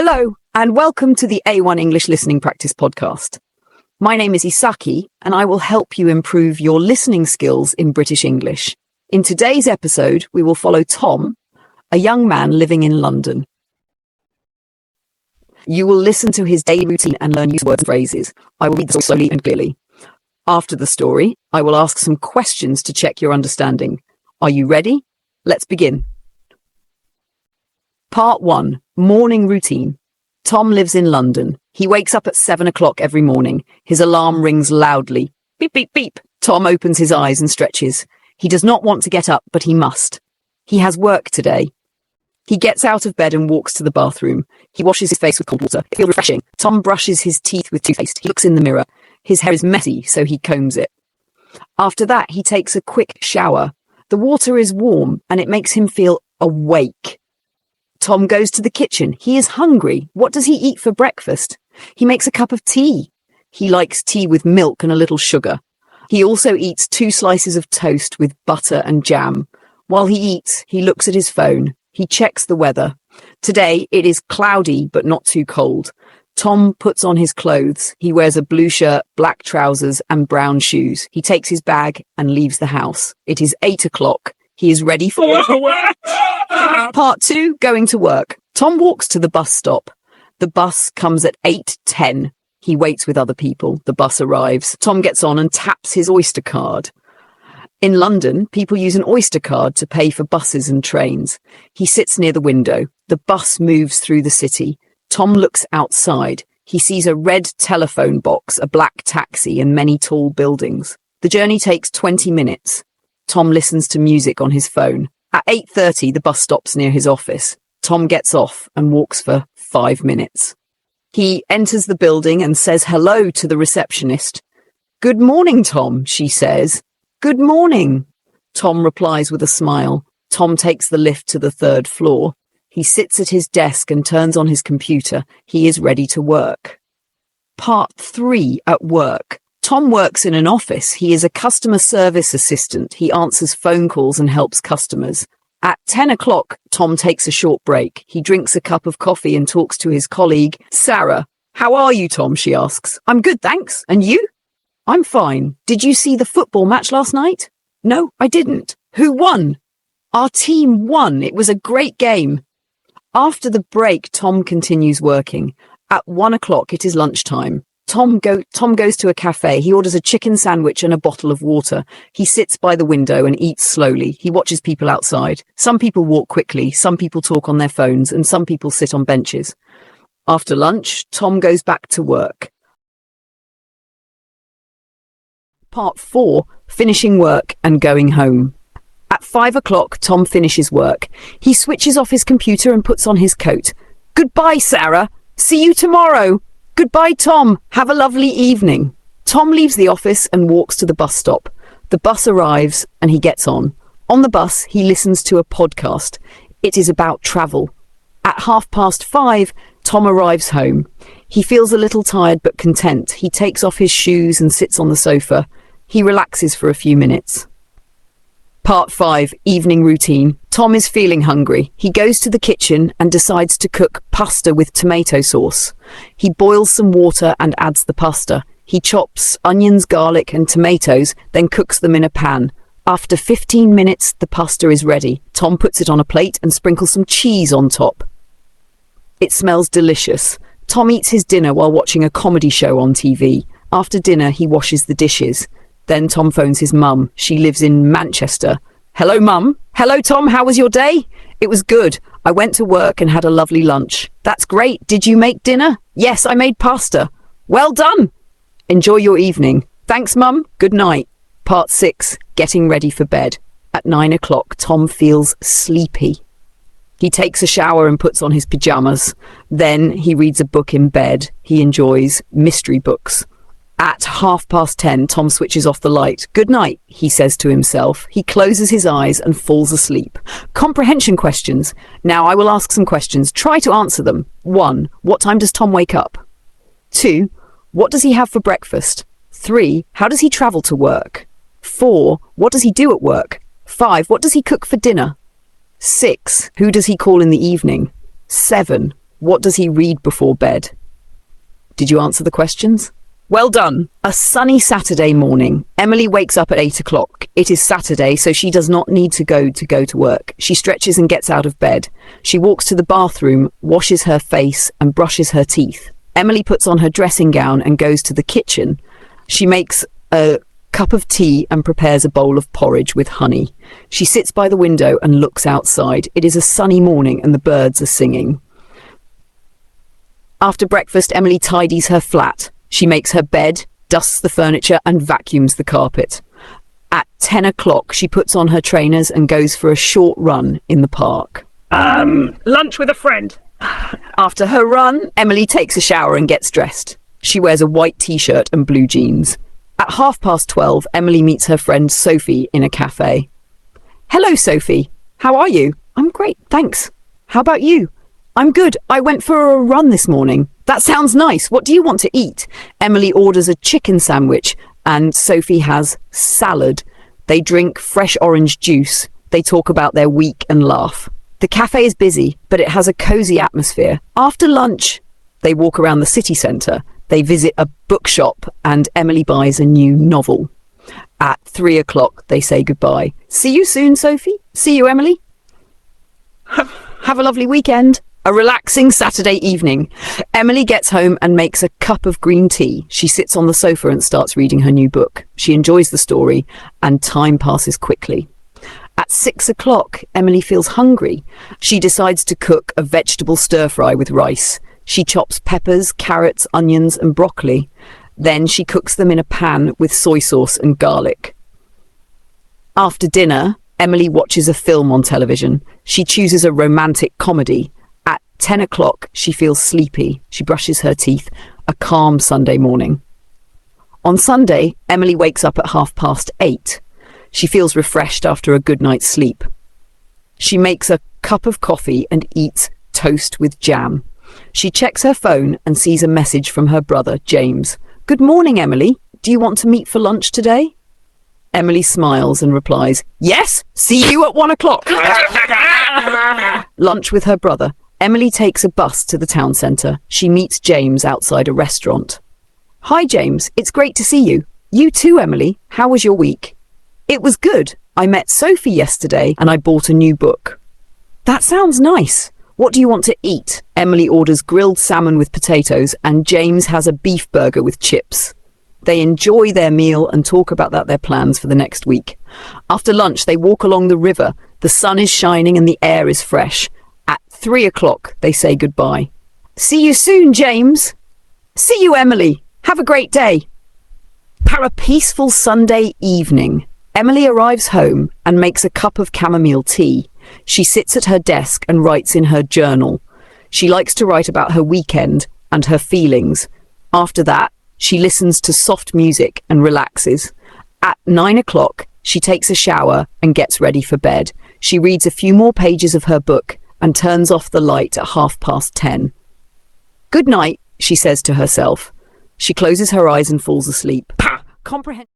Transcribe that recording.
Hello, and welcome to the A1 English Listening Practice podcast. My name is Isaki, and I will help you improve your listening skills in British English. In today's episode, we will follow Tom, a young man living in London. You will listen to his daily routine and learn useful words and phrases. I will read the story slowly and clearly. After the story, I will ask some questions to check your understanding. Are you ready? Let's begin. Part 1. Morning routine. Tom lives in London. He wakes up at 7 o'clock every morning. His alarm rings loudly. Beep, beep, beep. Tom opens his eyes and stretches. He does not want to get up, but he must. He has work today. He gets out of bed and walks to the bathroom. He washes his face with cold water. It feels refreshing. Tom brushes his teeth with toothpaste. He looks in the mirror. His hair is messy, so he combs it. After that, he takes a quick shower. The water is warm, and it makes him feel awake. Tom goes to the kitchen. He is hungry. What does he eat for breakfast? He makes a cup of tea. He likes tea with milk and a little sugar. He also eats 2 slices of toast with butter and jam. While he eats, he looks at his phone. He checks the weather. Today, it is cloudy but not too cold. Tom puts on his clothes. He wears a blue shirt, black trousers, and brown shoes. He takes his bag and leaves the house. It is 8 o'clock. He is ready for work. Part 2, going to work. Tom walks to the bus stop. The bus comes at 8:10. He waits with other people. The bus arrives. Tom gets on and taps his Oyster card. In London, people use an Oyster card to pay for buses and trains. He sits near the window. The bus moves through the city. Tom looks outside. He sees a red telephone box, a black taxi, and many tall buildings. The journey takes 20 minutes. Tom listens to music on his phone. At 8:30, the bus stops near his office. Tom gets off and walks for 5 minutes. He enters the building and says hello to the receptionist. "Good morning, Tom," she says. "Good morning." Tom replies with a smile. Tom takes the lift to the 3rd floor. He sits at his desk and turns on his computer. He is ready to work. Part 3, at work. Tom works in an office. He is a customer service assistant. He answers phone calls and helps customers. At 10 o'clock, Tom takes a short break. He drinks a cup of coffee and talks to his colleague, Sarah. "How are you, Tom?" she asks. "I'm good, thanks. And you?" "I'm fine. Did you see the football match last night?" "No, I didn't." "Who won?" "Our team won. It was a great game." After the break, Tom continues working. At 1 o'clock, it is lunchtime. Tom goes to a cafe. He orders a chicken sandwich and a bottle of water. He sits by the window and eats slowly. He watches people outside. Some people walk quickly, some people talk on their phones, and some people sit on benches. After lunch, Tom goes back to work. Part 4, finishing work and going home. At 5 o'clock, Tom finishes work. He switches off his computer and puts on his coat. "Goodbye, Sarah. See you tomorrow." "Goodbye, Tom. Have a lovely evening." Tom leaves the office and walks to the bus stop. The bus arrives and he gets on. On the bus, he listens to a podcast. It is about travel. At 5:30, Tom arrives home. He feels a little tired but content. He takes off his shoes and sits on the sofa. He relaxes for a few minutes. Part 5, evening routine. Tom is feeling hungry. He goes to the kitchen and decides to cook pasta with tomato sauce. He boils some water and adds the pasta. He chops onions, garlic, and tomatoes, then cooks them in a pan. After 15 minutes, the pasta is ready. Tom puts it on a plate and sprinkles some cheese on top. It smells delicious. Tom eats his dinner while watching a comedy show on TV. After dinner, he washes the dishes. Then Tom phones his mum. She lives in Manchester. "Hello, Mum." "Hello, Tom. How was your day?" "It was good. I went to work and had a lovely lunch." "That's great. Did you make dinner?" "Yes, I made pasta." "Well done." "Enjoy your evening." "Thanks, Mum. Good night." Part 6, getting ready for bed. At 9 o'clock, Tom feels sleepy. He takes a shower and puts on his pajamas. Then he reads a book in bed. He enjoys mystery books. At 10:30, Tom switches off the light. "Good night," he says to himself. He closes his eyes and falls asleep. Comprehension questions. Now I will ask some questions. Try to answer them. 1. What time does Tom wake up? 2. What does he have for breakfast? 3. How does he travel to work? 4. What does he do at work? 5. What does he cook for dinner? 6. Who does he call in the evening? 7. What does he read before bed? Did you answer the questions? Well done. A sunny Saturday morning. Emily wakes up at 8 o'clock. It is Saturday, so she does not need to go to work. She stretches and gets out of bed. She walks to the bathroom, washes her face and brushes her teeth. Emily puts on her dressing gown and goes to the kitchen. She makes a cup of tea and prepares a bowl of porridge with honey. She sits by the window and looks outside. It is a sunny morning and the birds are singing. After breakfast, Emily tidies her flat. She makes her bed, dusts the furniture and vacuums the carpet. At 10 o'clock, she puts on her trainers and goes for a short run in the park. Lunch with a friend. After her run, Emily takes a shower and gets dressed. She wears a white t-shirt and blue jeans. At 12:30, Emily meets her friend Sophie in a cafe. Hello, Sophie. How are you? I'm great, thanks. How about you? I'm good. I went for a run this morning. That sounds nice. What do you want to eat? Emily orders a chicken sandwich and Sophie has salad. They drink fresh orange juice. They talk about their week and laugh. The cafe is busy, but it has a cozy atmosphere. After lunch, they walk around the city centre. They visit a bookshop and Emily buys a new novel. At 3 o'clock, they say goodbye. See you soon, Sophie. See you, Emily. Have a lovely weekend. A relaxing Saturday evening. Emily gets home and makes a cup of green tea. She sits on the sofa and starts reading her new book. She enjoys the story and time passes quickly. At 6 o'clock, Emily feels hungry. She decides to cook a vegetable stir-fry with rice. She chops peppers, carrots, onions and broccoli. Then she cooks them in a pan with soy sauce and garlic. After dinner, Emily watches a film on television. She chooses a romantic comedy. At 10 o'clock, she feels sleepy. She brushes her teeth. A calm Sunday morning. On Sunday, Emily wakes up at 8:30. She feels refreshed after a good night's sleep. She makes a cup of coffee and eats toast with jam. She checks her phone and sees a message from her brother, James. Good morning, Emily. Do you want to meet for lunch today? Emily smiles and replies, yes, see you at 1 o'clock. Lunch with her brother. Emily takes a bus to the town centre. She meets James outside a restaurant. Hi, James. It's great to see you. You too, Emily. How was your week? It was good. I met Sophie yesterday and I bought a new book. That sounds nice. What do you want to eat? Emily orders grilled salmon with potatoes and James has a beef burger with chips. They enjoy their meal and talk about their plans for the next week. After lunch, they walk along the river. The sun is shining and the air is fresh. At 3 o'clock, they say goodbye. See you soon, James. See you, Emily. Have a great day. For a peaceful Sunday evening, Emily arrives home and makes a cup of chamomile tea. She sits at her desk and writes in her journal. She likes to write about her weekend and her feelings. After that, she listens to soft music and relaxes. At 9 o'clock, she takes a shower and gets ready for bed. She reads a few more pages of her book and turns off the light at 10:30. Good night, she says to herself. She closes her eyes and falls asleep. Comprehend.